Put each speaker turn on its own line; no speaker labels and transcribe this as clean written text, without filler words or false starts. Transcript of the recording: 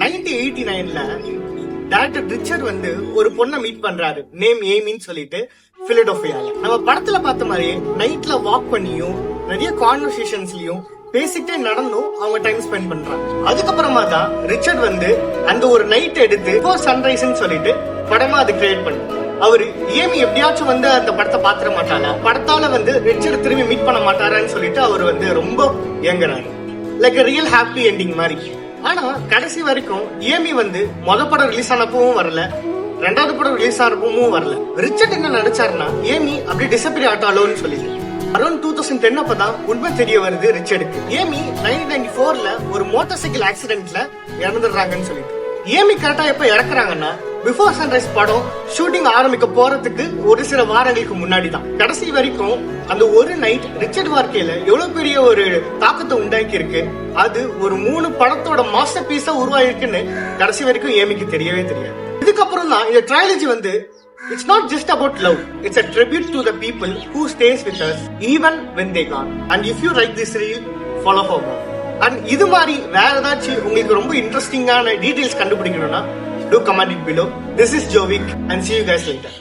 1989ல director Richard வந்து ஒரு பொண்ணை மீட் பண்றாரு, நேம் ஏமின்னு சொல்லிட்டு, பிலடெல்பியால. நம்ம படத்துல பார்த்த மாதிரி நைட்ல வாக் பண்ணியும் நிறைய கான்வர்சேஷன்ஸ்லயும் பேசிக்கிட்டே நடந்தும் அவங்க டைம் ஸ்பெண்ட் பண்றாங்க. அதுக்கப்புறமா தான் ரிச்சர்ட் வந்து அந்த ஒரு நைட் எடுத்து பிஃபோர் சன்ரைஸ்ன்னு சொல்லிட்டு படமா அது கிரியேட் பண்ணு. அவரு ஏமி எப்படியாச்சும் வந்து அந்த படத்தை பாத்திர மாட்டாளா, படத்தால வந்து ரிச்சர்ட் திரும்பி மீட் பண்ண மாட்டாரான்னு சொல்லிட்டு அவர் வந்து ரொம்ப ஏங்குறாரு. லைக் ரியல் ஹாப்பி என்டிங் மாதிரி. ஆனா கடைசி வரைக்கும் ஏமி வந்து படம் ரிலீஸ் ஆனப்பவும் வரல, ரெண்டாவது படம் ரிலீஸ் ஆனப்பவும் வரல. ரிச்சர்ட் என்ன நினைச்சாருன்னா ஏமி அப்படி டிசப்பியர் ஆட்டாலோன்னு சொல்லிட்டு அரௌண்ட் 2010 அப்பதான் உண்மை தெரிய வருது ரிச்சர்டுக்கு. ஏமி 1994ல ஒரு மோட்டார் சைக்கிள் ஆக்சிடென்ட்ல இறந்துடுறாங்கன்னு சொல்லிட்டு. ஏமி கரெக்டா எப்ப இறக்குறாங்கன்னா பிஃபோர் சன்ரைஸ் படம் ஷூட்டிங் ஆரம்பிக்க போறதுக்கு ஒரு சில வாரங்களுக்கு முன்னாடி தான். கடைசி வரைக்கும் அந்த ஒரு நைட் ரிச்சர்ட் வாழ்க்கையில எவ்வளவு பெரிய ஒரு தாக்கத்தை உண்டாக்கி இருக்கு, அது ஒரு 3 படத்தோட மாஸ்டர் பீஸா உருவாயிருக்குன்னு கடைசி வரைக்கும் ஏமிக்கு தெரியவே தெரியாது. இதுக்கப்புறம் தான் இந்த ட்ரைலஜி வந்து it's not just about love, it's a tribute to the people who stays with us even when they gone. And if you like this reel, follow her more. And இது மாதிரி வேற ஏதாச்சும் உங்களுக்கு ரொம்ப இன்ட்ரெஸ்டிங்கான டீடைல்ஸ் கண்டுபிடிக்கணும்னா do comment it below. This is Jovik and see you guys later.